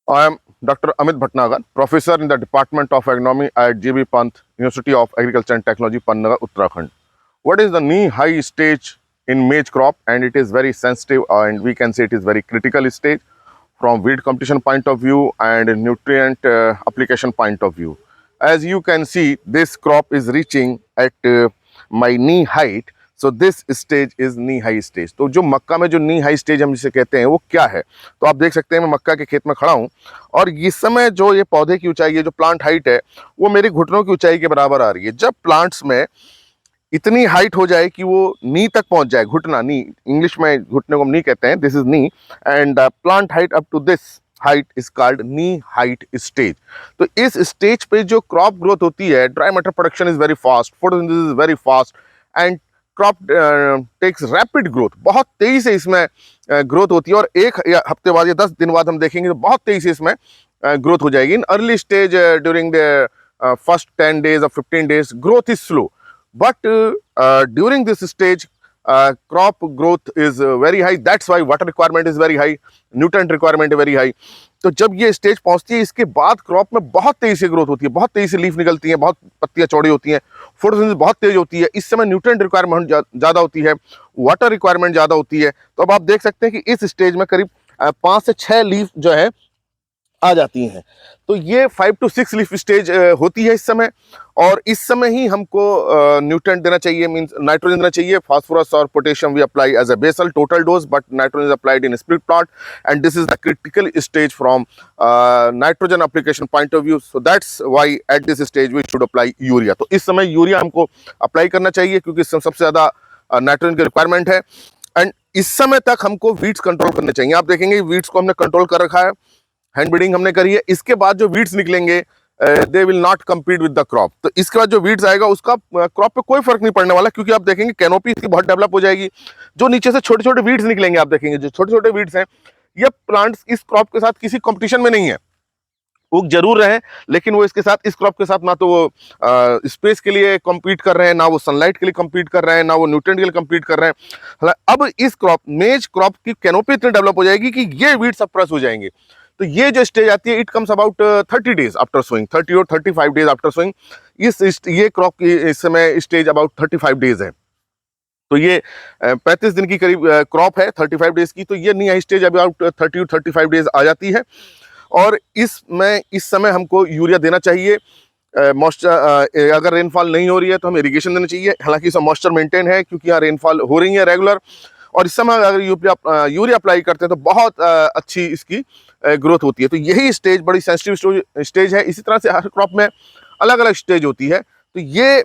I am Dr. Amit Bhatnagar, professor in the Department of Agronomy at JB Pant, University of Agriculture and Technology, Pantnagar, Uttarakhand. What is the knee-high stage in maize crop? And it is very sensitive, and we can say it is very critical stage from weed competition point of view and nutrient application point of view. As you can see, this crop is reaching at my knee height. So this stage is knee high stage. तो जो मक्का में जो नी high stage हम जिसे कहते हैं वो क्या है, तो आप देख सकते हैं मैं मक्का के खेत में खड़ा हूं और इस समय जो ये पौधे की ऊंचाई है, जो प्लांट हाइट है, वो मेरे घुटनों की ऊंचाई के बराबर आ रही है। जब प्लांट्स में इतनी हाइट हो जाए कि वो नी तक पहुंच जाए, घुटना, नी इंग्लिश में घुटने को हम नी कहते हैं, this is knee, and plant height up to this height is called knee height stage. तो इस स्टेज पे जो क्रॉप ग्रोथ होती है, dry matter production is very fast, photosynthesis is very fast and crop takes rapid growth, बहुत तेजी से इसमें ग्रोथ होती है। और एक हफ्ते बाद या 10 दिन बाद हम देखेंगे तो बहुत तेजी से इसमें ग्रोथ हो जाएगी। In early stage during the first 10 days or 15 days growth is slow, but during this stage crop growth is very high. That's why water requirement is very high, nutrient requirement is very high. तो जब ये stage पहुंचती है, इसके बाद crop में बहुत तेजी से ग्रोथ होती है, बहुत तेजी से लीफ निकलती है, बहुत पत्तियां चौड़ी होती हैं, फोटोसिंथेसिस बहुत तेज होती है। इस समय न्यूट्रिएंट रिक्वायरमेंट ज़्यादा होती है, वाटर रिक्वायरमेंट ज़्यादा होती है। तो अब आप देख सकते हैं कि इस स्टेज में करीब 5 से 6 लीफ जो है आ जाती हैं। तो ये 5 to 6 लीफ स्टेज होती है इस समय, और इस समय ही हमको न्यूट्रिएंट देना चाहिए, मींस नाइट्रोजन देना चाहिए। फास्फोरस और potassium we apply as a basal total dose, but nitrogen is applied in split plot, and this is the critical stage from nitrogen application point of view. So that's why at this stage we should apply urea. तो इस समय urea हमको apply करना चाहिए, क्योंकि इस समय सबसे ज़्यादा नाइट्रोजन की रिक्वायरमेंट है। एंड इस समय तक हमको वीड्स कंट्रोल करने चाहिए। आप देखेंगे वीड्स को हमने कंट्रोल कर रखा है, हैंड ब्रीडिंग हमने करी है। इसके बाद जो वीड्स निकलेंगे they will not compete with the crop. तो इसके बाद जो वीड्स आएगा उसका क्रॉप पे कोई फर्क नहीं पड़ने वाला, क्योंकि आप देखेंगे कैनोपी इसकी बहुत डेवलप हो जाएगी। जो नीचे से छोटे छोटे वीड्स निकलेंगे, आप देखेंगे जो छोटे छोटे वीड्स हैं, ये प्लांट्स इस क्रॉप के साथ किसी कंपटीशन में नहीं है। वो जरूर रहे, लेकिन वो इसके साथ, इस क्रॉप के साथ, ना तो वो स्पेस के लिए कम्पीट कर रहे हैं, ना वो सनलाइट के लिए कम्पीट कर रहे हैं, ना वो न्यूट्रिएंट के लिए कम्पीट कर रहे हैं। अब इस क्रॉप, मेज क्रॉप की कैनोपी इतनी डेवलप हो जाएगी कि ये वीड सप्रेस हो जाएंगे। तो ये जो स्टेज आती है, it comes about 30 days after sowing, 30 और 35 days आफ्टर सोइंग। ये क्रॉप की इस समय स्टेज अबाउट 35 days है। तो ये 35 दिन की करीब क्रॉप है, 35 डेज की। तो ये नी स्टेज अबाउट 30 और 35 डेज आ जाती है, और इसमें इस समय हमको यूरिया देना चाहिए। मॉइस्चर, अगर रेनफॉल नहीं हो रही है तो हमें इरिगेशन देना चाहिए। हालांकि इसमें मॉइस्चर मेंटेन है, क्योंकि यहाँ रेनफॉल हो रही है रेगुलर, और इस समय अगर यूरिया अप्लाई करते हैं तो बहुत अच्छी इसकी ग्रोथ होती है। तो यही स्टेज बड़ी सेंसिटिव स्टेज है। इसी तरह से हर क्रॉप में अलग अलग स्टेज होती है। तो ये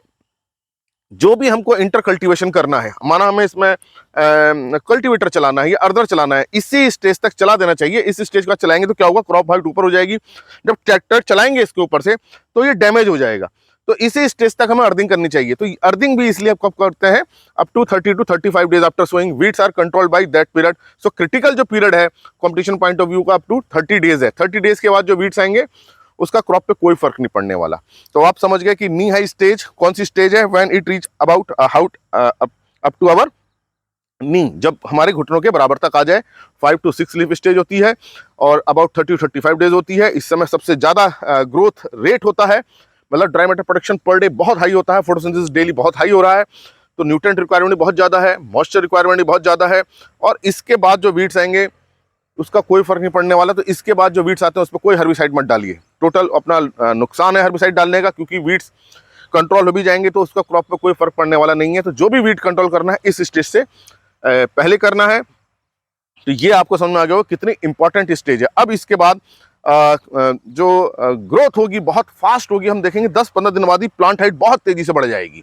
जो भी हमको इंटर कल्टीवेशन करना है, माना हमें इसमें कल्टीवेटर चलाना है या अर्दर चलाना है, इसी स्टेज तक चला देना चाहिए। इस स्टेज का चलाएंगे तो क्या होगा, क्रॉप हाइट ऊपर हो जाएगी। जब ट्रैक्टर चलाएंगे इसके ऊपर से तो ये डैमेज हो जाएगा। तो इसी स्टेज तक हमें अर्थिंग करनी चाहिए। तो अर्थिंग भी इसलिए कब करते हैं, up to 30 to 35 days after sowing. Weeds are controlled by that period. So critical जो पीरियड है कंपटीशन पॉइंट ऑफ व्यू का, अप टू 30 days है। 30 days के बाद जो वीड्स आएंगे उसका क्रॉप पे कोई फर्क नहीं पड़ने वाला। तो आप समझ गए कि नी हाई स्टेज कौन सी स्टेज है, when it reach about up to our knee, जब हमारे घुटनों के बराबर तक आ जाए। 5 to 6 लीफ स्टेज होती है, और अबाउट 30 to 35 डेज होती है। इस समय सबसे ज्यादा ग्रोथ रेट होता है, मतलब dry matter production per day बहुत हाई होता है, फोटोसिंथेसिस डेली बहुत हाई हो रहा है। तो न्यूट्रिएंट रिक्वायरमेंट बहुत ज्यादा है, मॉइस्चर रिक्वायरमेंट बहुत ज्यादा है, और इसके बाद जो वीड्स आएंगे उसका कोई फर्क नहीं पड़ने वाला। तो इसके बाद जो वीड्स आते हैं उस पर कोई हर्बिसाइड मत डालिए। टोटल अपना नुकसान है हर्बिसाइड डालने का, क्योंकि वीड्स कंट्रोल हो भी जाएंगे तो उसका क्रॉप पे कोई फर्क पड़ने वाला नहीं है। तो जो भी वीड कंट्रोल करना है इस स्टेज से पहले करना है। तो ये आपको समझ में आ गया हो कितनी इंपॉर्टेंट स्टेज है। अब इसके बाद जो ग्रोथ होगी बहुत फास्ट होगी। हम देखेंगे 10-15 दिन बाद ही प्लांट हाइट बहुत तेजी से बढ़ जाएगी।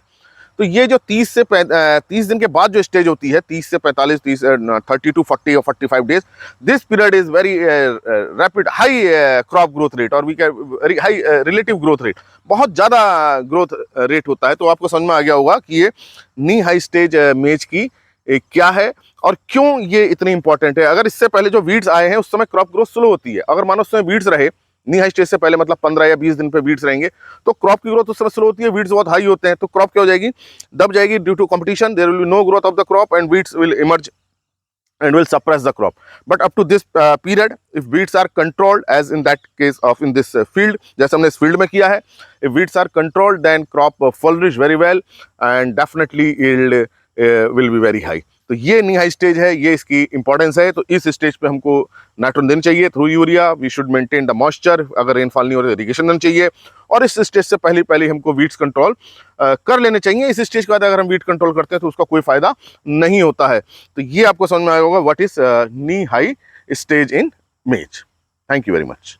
तो ये जो 30 दिन के बाद जो स्टेज होती है, 30 से 45, 30 to 40 और 45 days, this period is very rapid high crop growth rate, और we can very high relative growth rate, बहुत ज़्यादा ग्रोथ रेट होता है। तो आपको समझ में आ गया होगा कि ये नी हाई स्टेज मेज की क्या है और क्यों ये इतनी इंपॉर्टेंट है। अगर इससे पहले जो वीड्स आए हैं उस समय क्रॉप ग्रोथ स्लो होती है। अगर मानो उस समय वीड्स रहे नी हाई स्टेज से पहले, मतलब 15 या 20 दिन पे वीड्स रहेंगे, तो क्रॉप की ग्रोथ उस समय स्लो होती है। वीड्स बहुत हाई होते हैं तो क्रॉप क्या हो जाएगी, दब जाएगी। Due to competition there will be no growth of the crop and weeds will emerge and will suppress the crop. But up to this period, if weeds are controlled, as in that case of in this field, जैसे हमने इस field में किया है, if weeds are controlled, then crop flourish very well and definitely yield will be very high. तो ये नी high stage है, ये इसकी इंपॉर्टेंस है. तो इस स्टेज पे हमको नाइट्रोजन देनी चाहिए through urea. We should maintain the moisture. अगर रेनफॉल नहीं हो रही तो इरिगेशन देना चाहिए. और इस स्टेज से पहले हमको वीड्स कंट्रोल कर लेने चाहिए. इस स्टेज के बाद अगर हम वीड कंट्रोल करते हैं तो उसका कोई फायदा नहीं होता है. तो ये आपको समझ में आया होगा what is knee high stage in maize. Thank you very much.